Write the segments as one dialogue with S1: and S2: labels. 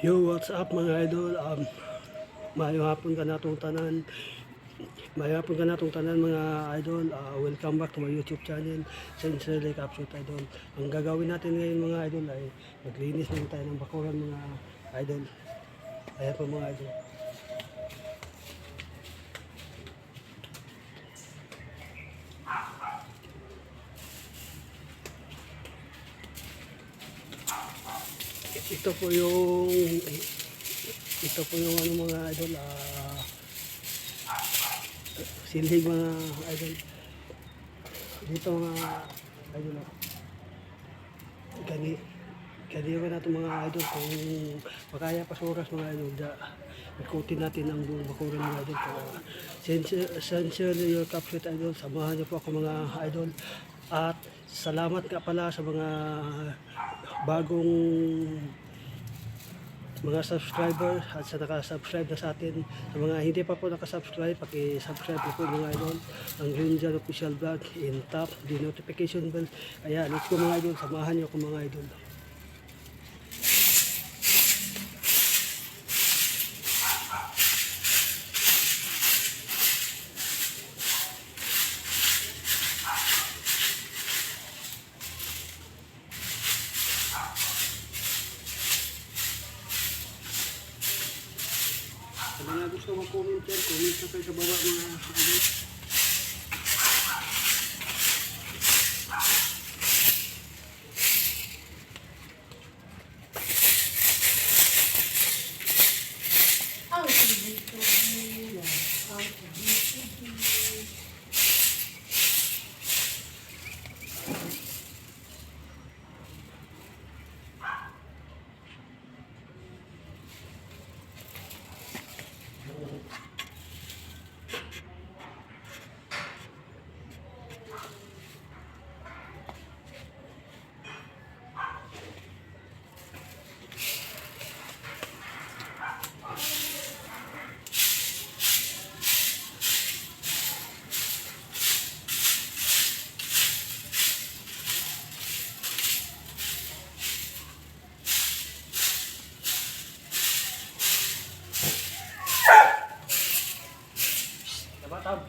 S1: Yo, what's up mga idol? Mayong hapon ka natong tanan. Mayong hapon ka natong tanan mga idol. Welcome back to my YouTube channel, Sincerely Capsule Idol. Ang gagawin natin ngayon mga idol ay maglinis lang tayo ng bakuran mga idol. Ayan po mga idol. Ito po yung ano mga idol, silhig mga idol. Dito mga idol, Kaniwa natin mga idol kung makaya pa sa oras mga idol, ikutin natin ang buong bakuran mga idol. Sincerely your Capsule Idol, samahan niyo po ako mga idol. At salamat nga pala sa mga bagong mga subscriber at sa naka-subscribe na sa atin. Sa mga hindi pa po naka-subscribe, paki-subscribe po mga idol ang Ranger Official Vlog in top the notification bell. Kaya let's go mga idol, samahan niyo ako mga idol. Sa mga gusto mag-comment yan, comment na kayo sa baba mga idol.
S2: Ang tubig-tubig, ang tubig-tubig.
S1: Tabatab.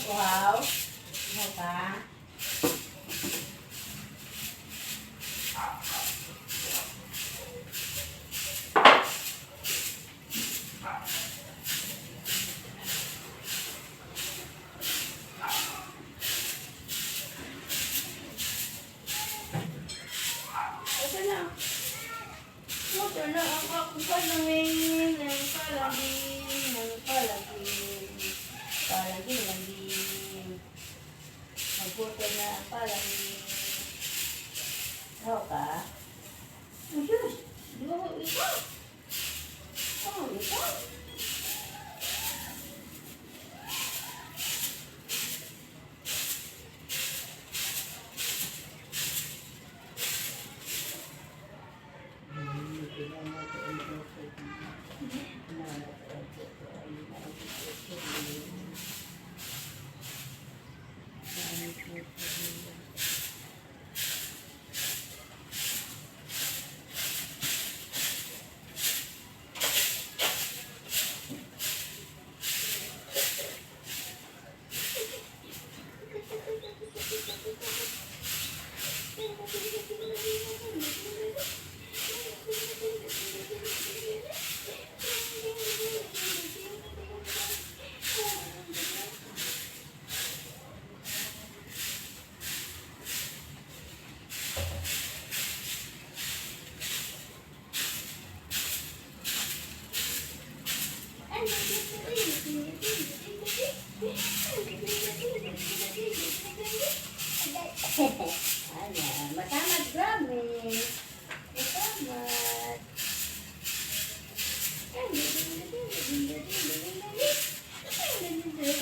S2: Wow. Ano ka? Ito na. Motor na ang kakupalamin ng palaging. Magputo na ang palaging. Ano ka? Oh, Diyos! Di ba mo ito? Oh, ito? Ano, matamad promise. Matamad.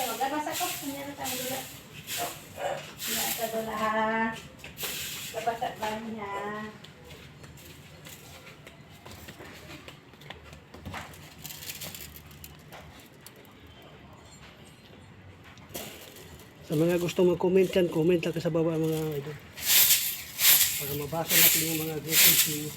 S2: Maglabas ako. Meron tayong dula. Meron tayong dula ha. Labas at bani ha.
S1: Sa mga gusto mag-comment yan, comment lang ka sa baba mga idol. Para mabasa natin yung mga greetings ninyo.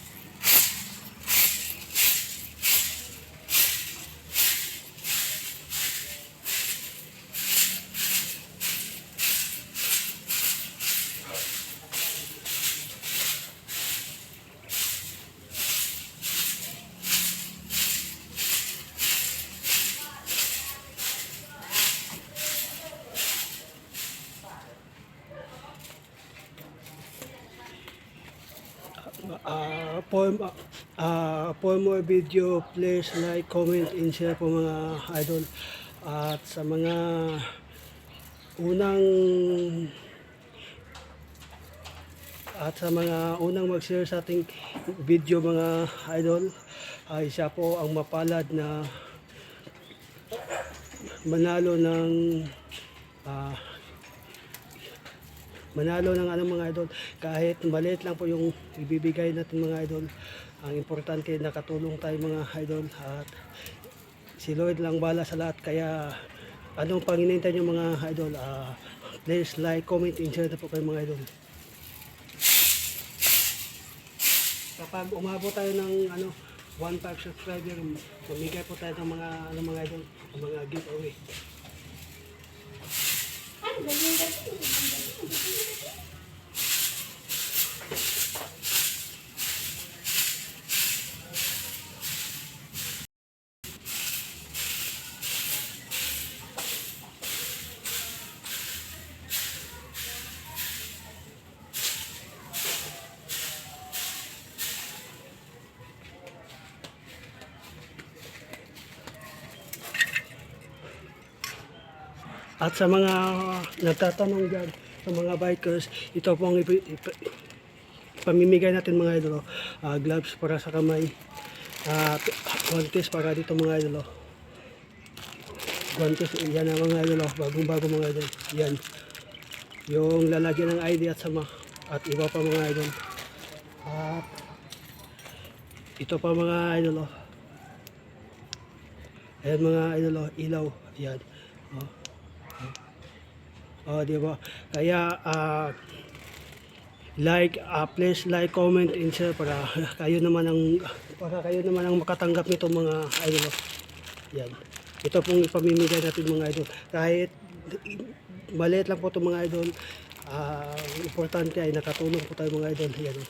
S1: For more video, please like, comment, and share po mga idol. At sa mga unang mag-share sa ating video mga idol, ay siya po ang mapalad na manalo ng mga idol. Kahit maliit lang po yung ibibigay natin mga idol, ang importante nakatulong tayo mga idol, at si Lord lang bala sa lahat. Kaya anong panginintay nyo mga idol, please like, comment, and share na po kayo mga idol. Kapag umabot tayo ng 1,500 subscriber, mamigay po tayo ng mga idol, ng mga giveaway. At sa mga nagtatanong dyan, sa mga bikers, ito po ang ipamimigay natin mga idol. Gloves para sa kamay, guantes para dito mga idol. Guantes, yan ang mga idol, bagong-bago mga idol. Yan, yung lalagyan ng ID at iba pa mga idol. At ito pa mga idol. Ayan mga idol, ilaw. Ayan. Di ba? Kaya please like, comment, and share para kayo naman ang makatanggap nito mga idol. Yan. Ito pong ipamimigay natin mga idol. Kahit maliit lang po ito mga idol, importante ay nakatulong po tayo mga idol. Yan.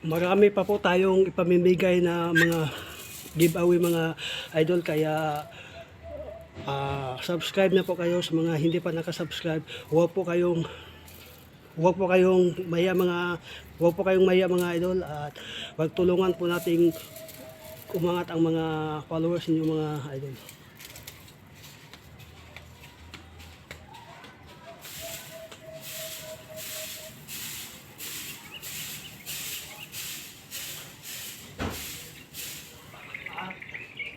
S1: Marami pa po tayong ipamimigay na mga giveaway mga idol, kaya subscribe na po kayo. Sa mga hindi pa nakasubscribe, huwag po kayong maya mga idol, at magtulungan po nating umangat ang mga followers niyo mga idol.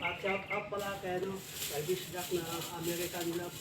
S1: At shout out pala kay Bisdak na American Love.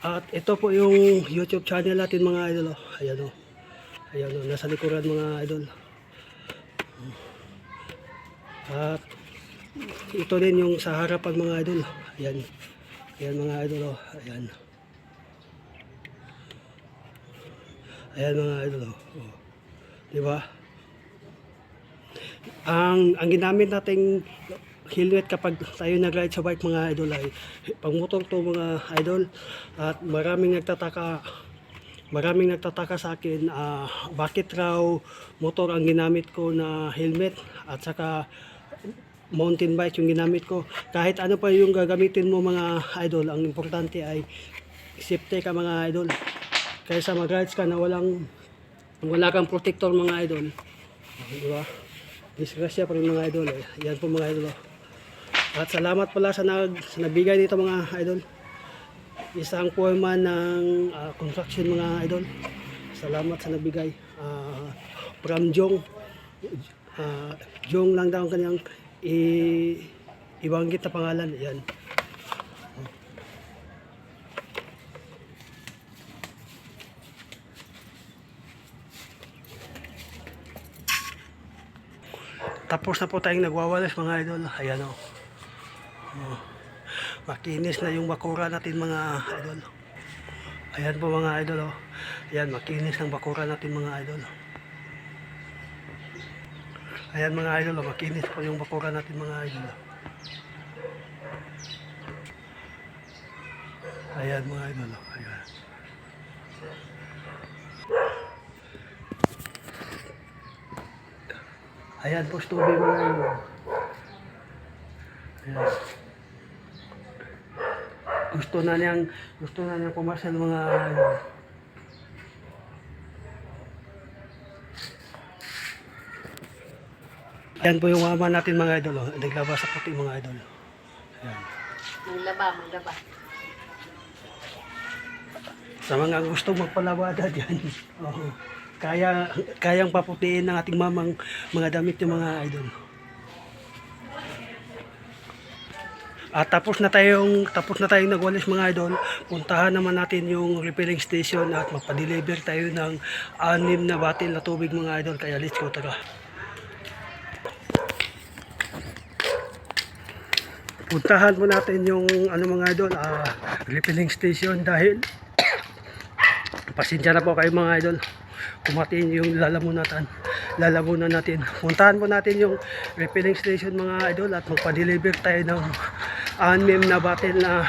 S1: At ito po yung YouTube channel natin mga idol. Oh. Ayan o. Ayan o. Nasa likuran mga idol. At ito din yung sa harapan mga idol. Ayan. Ayan mga idol. Oh. Ayan. Ayan mga idol. Oh. Diba? Ang ginamit nating helmet kapag tayo nag-ride sa bike mga idol ay pang motor to mga idol. At maraming nagtataka sa akin bakit raw motor ang ginamit ko na helmet at saka mountain bike yung ginamit ko. Kahit ano pa yung gagamitin mo mga idol, ang importante ay safety ka mga idol. Kaysa mag-rides ka na wala kang protector mga idol. Diba? Disgrasya pa rin mga idol. Yan po mga idol. At salamat pala sa nabigay dito mga idol. Isang foreman ng construction mga idol. Salamat sa nagbigay. From Jong. Jong lang daw ang kanyang ibanggit na pangalan. Yan. Tapos na po tayong nagwawalis mga idol. Ayan o. Makinis na yung bakura natin mga idol. Ayan po mga idol o. Ayan, makinis ang bakura natin mga idol. Ayan mga idol o. Makinis po yung bakura natin mga idol. Ayan mga idol o. Ayan. Ayan po tubig mga idol. Ayan. Gusto na niyang pumasal mga idol. Ayan po yung mama natin mga idol. Oh. Naglaba sa puti mga idol. Ayan.
S2: Maglaba.
S1: Sa mga gustong magpalabada dyan. Oh. Kayang paputiin ng ating mamang mga damit yung mga idol. At tapos na tayong nagwalis mga idol. Puntahan naman natin yung refilling station at magpa-deliver tayo ng 6 na batil na tubig mga idol. Kaya let's go, tara. Puntahan po natin yung mga idol, refilling station dahil pasensya na po kayo mga idol. Kumatiin yung lalamunan natin. Puntahan po natin yung refilling station mga idol at magpa-deliver tayo ng 6 na batil na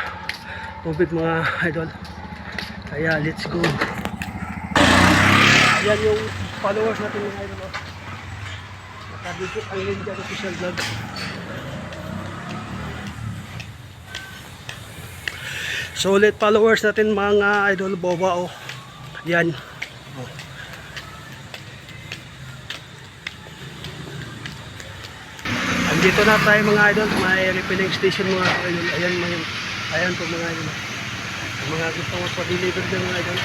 S1: tubig mga idol. Kaya let's go. Ayan yung followers natin mga idol. Nakadikit ang Lindian official vlog. Solid followers natin mga idol, boba oh. Yan. Oh. Andito na tayo mga idol, may refilling station mga idol. Ayan po mga idol. Mga gusto magpa-deliver din mga idol.